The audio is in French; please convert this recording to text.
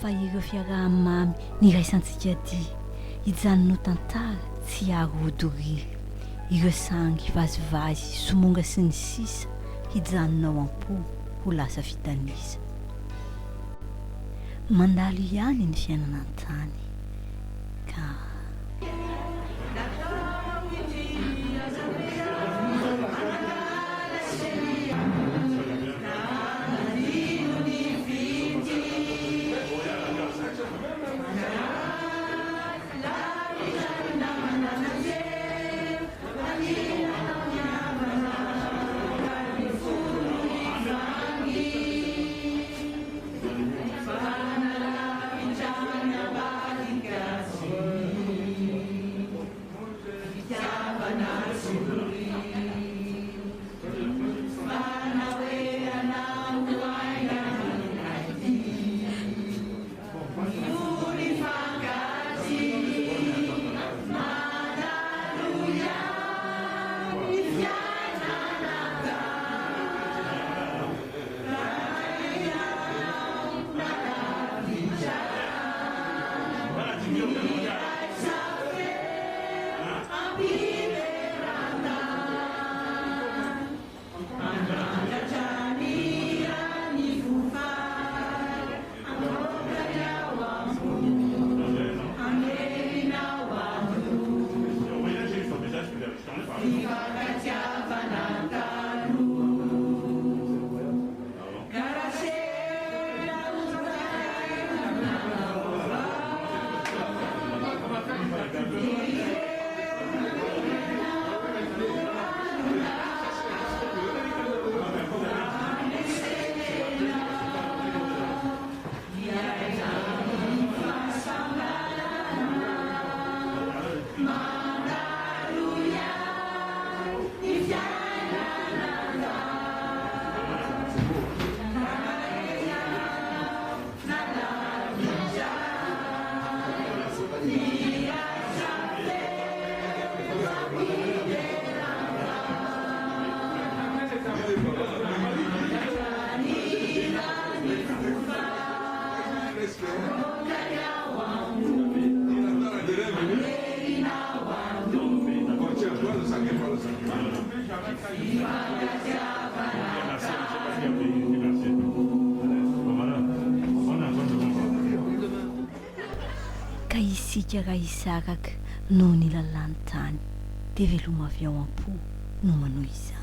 fa ireo fiarahamamy niraisantsika ty hijanonao tantara tsy arodory ireo sangy vazivazy somonga sy ny sisa hijanonao am-po ho lasa fitanisa mandalo ihany ny fiainana an-tany ka ka isika raha isaraka no nilalany tany dia veloma avy ao am-po no manao izany